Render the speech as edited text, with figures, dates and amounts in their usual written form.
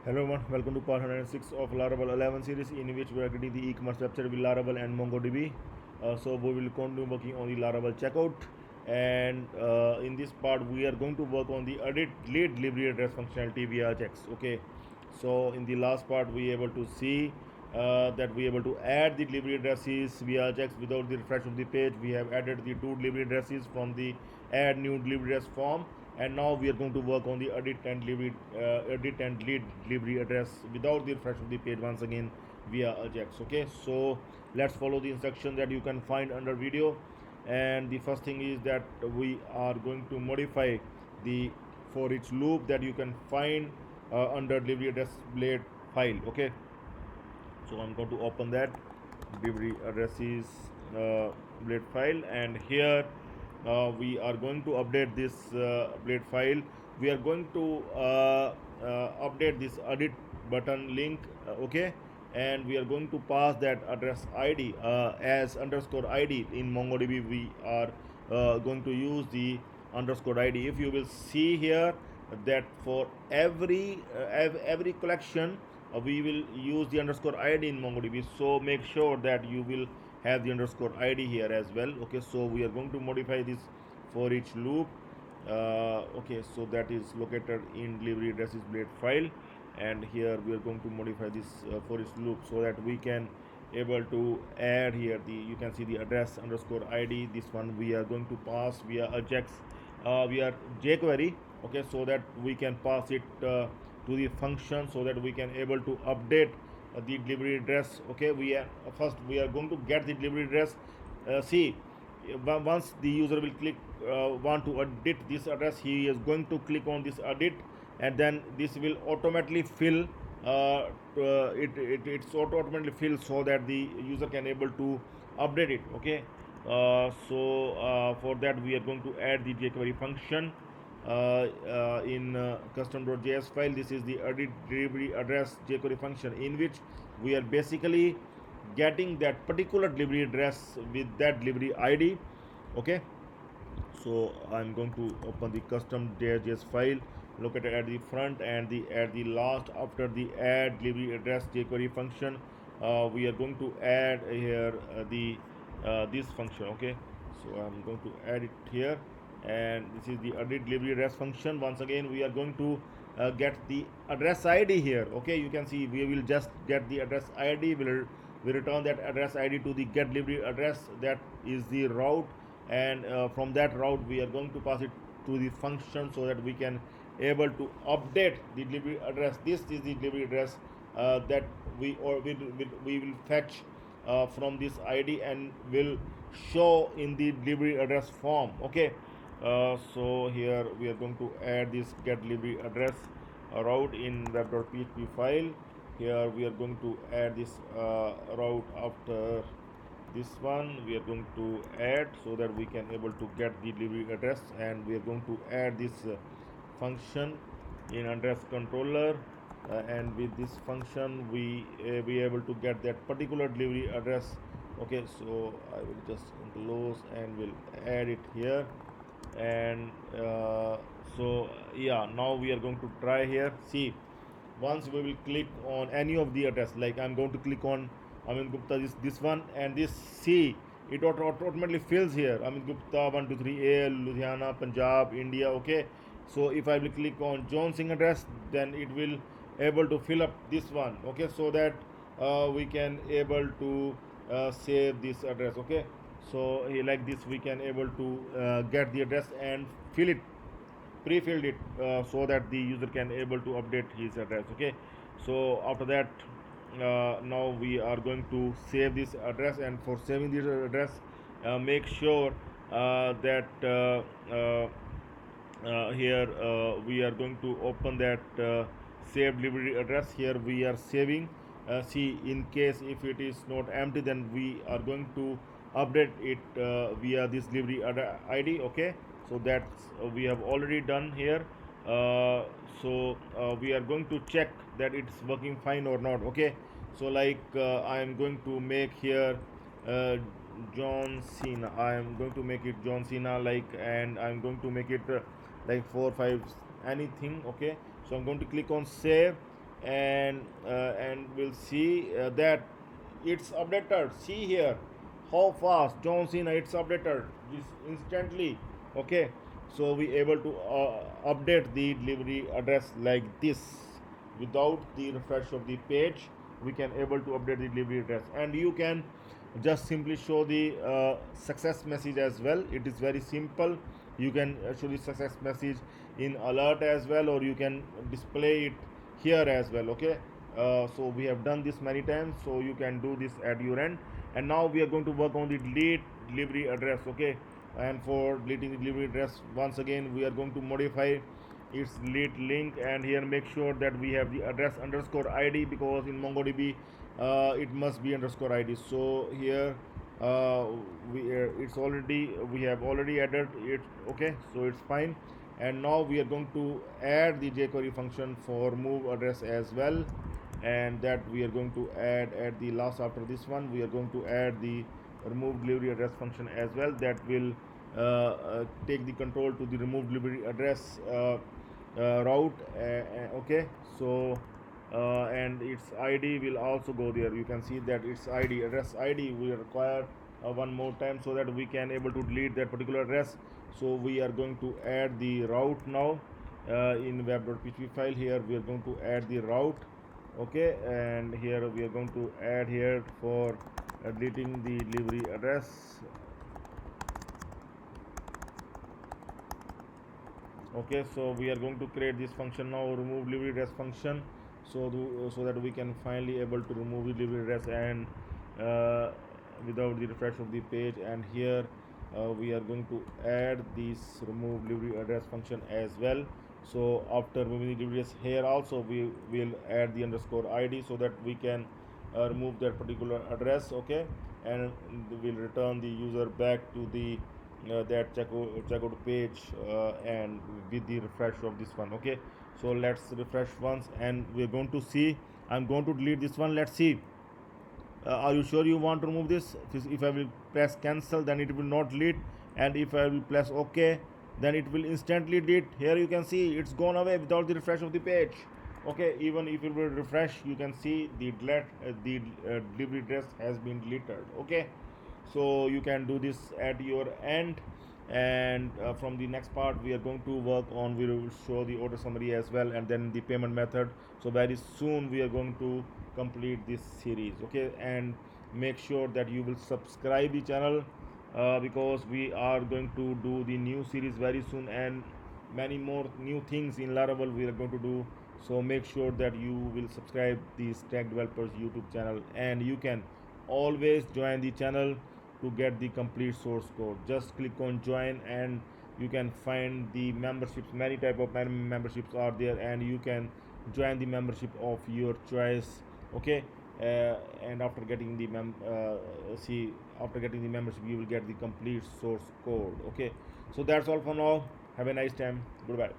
Hello everyone, welcome to part 106 of Laravel 11 series in which we are creating the e-commerce website with Laravel and MongoDB. So we will continue working on the Laravel checkout, and in this part we are going to work on the edit late delivery address functionality via Ajax. Okay, so in the last part we are able to see that we are able to add the delivery addresses via Ajax without the refresh of the page. We have added the two delivery addresses from the add new delivery address form, and now we are going to work on the edit and lead delivery address without the refresh of the page once again via Ajax. Okay, so let's follow the instruction that you can find under video. And the first thing is that we are going to modify the for each loop that you can find under delivery address blade file. Okay, so I'm going to open that delivery addresses blade file, and here we are going to update this blade file. We are going to update this edit button link. Okay, and we are going to pass that address id as underscore id. In MongoDB we are going to use the underscore id. If you will see here that for every collection we will use the underscore id in MongoDB, so make sure that you will have the underscore id here as well. Okay, so we are going to modify this for each loop. Okay, so that is located in delivery addresses blade file, and here we are going to modify this for each loop so that we can able to add here the, you can see the address underscore id. This one we are going to pass via Ajax via jQuery. Okay, so that we can pass it to the function so that we can able to update the delivery address. Okay, we are first we are going to get the delivery address. See, once the user will click want to edit this address, he is going to click on this edit, and then this will automatically fill it's automatically fill so that the user can able to update it. Okay, for that we are going to add the jQuery function in custom.js file. This is the edit delivery address jQuery function, in which we are basically getting that particular delivery address with that delivery id. Okay, so I'm going to open the custom.js file located at the front and the at the last after the add delivery address jQuery function. We are going to add here the this function. Okay, so I'm going to add it here, and this is the edit delivery address function. Once again we are going to get the address id here. Okay, you can see we will just get the address id. We return that address id to the get delivery address, that is the route, and from that route we are going to pass it to the function so that we can able to update the delivery address. This is the delivery address that we will fetch from this id and will show in the delivery address form. Okay, so here we are going to add this get delivery address route in web.php file. Here we are going to add this route after this one. We are going to add so that we can able to get the delivery address, and we are going to add this function in AddressController, and with this function we be able to get that particular delivery address. Okay, so I will just close and will add it here, and so yeah, now we are going to try here. See, once we will click on any of the address, like I'm going to click on Amin Gupta, this one, and this C, it automatically fills here Amin Gupta 123 AL Ludhiana Punjab India. Okay, so if I will click on John Singh address, then it will able to fill up this one. Okay, so that we can able to save this address. Okay, so like this we can able to get the address and fill it, pre-filled it, so that the user can able to update his address. Okay, so after that now we are going to save this address, and for saving this address make sure that here we are going to open that save delivery address. Here we are saving. See, in case if it is not empty, then we are going to update it via this delivery id. Okay, so that's we have already done here. We are going to check that it's working fine or not. Okay, so like I am going to make here uh, John Cena. I am going to make it John Cena, like, and I'm going to make it like 4 5 anything. Okay, so I'm going to click on save, and we'll see that it's updated. See here how fast John Cena it's updated this instantly. Okay, so we able to update the delivery address like this without the refresh of the page. We can able to update the delivery address, and you can just simply show the success message as well. It is very simple. You can show the success message in alert as well, or you can display it here as well. Okay, so we have done this many times, so you can do this at your end. And now we are going to work on the delete delivery address. Okay, and for deleting the delivery address, once again we are going to modify its delete link, and here make sure that we have the address underscore id, because in MongoDB it must be underscore id. So here uh, it's already, we have already added it. Okay, so it's fine. And now we are going to add the jQuery function for move address as well, and that we are going to add at the last. After this one, we are going to add the remove delivery address function as well, that will take the control to the remove delivery address route. Okay, so and its id will also go there. You can see that its id, address id, we require one more time, so that we can able to delete that particular address. So we are going to add the route now in web.php file. Here we are going to add the route. Okay, and here we are going to add here for deleting the delivery address. Okay, so we are going to create this function now, remove delivery address function, so that we can finally able to remove the delivery address and without the refresh of the page. And here we are going to add this remove delivery address function as well. So after removing the delivery address, here also we will add the underscore id, so that we can remove that particular address. Okay, and we'll return the user back to the that checkout page and with the refresh of this one. Okay, so let's refresh once, and we're going to see. I'm going to delete this one. Let's see. Are you sure you want to remove this? If I will press cancel, then it will not delete, and if I will press OK, then it will instantly delete. Here you can see it's gone away without the refresh of the page. Okay, even if it will refresh, you can see the delivery address has been deleted. Okay, so you can do this at your end. And from the next part, we are going to work on, we will show the order summary as well, and then the payment method. So very soon we are going to complete this series. Okay, and make sure that you will subscribe the channel because we are going to do the new series very soon, and many more new things in Laravel we are going to do. So make sure that you will subscribe the Stack Developers YouTube channel, and you can always join the channel to get the complete source code. Just click on join, and you can find the memberships. Many type of memberships are there, and you can join the membership of your choice. Okay, and after getting the after getting the membership, you will get the complete source code. Okay, so that's all for now. Have a nice time. Goodbye.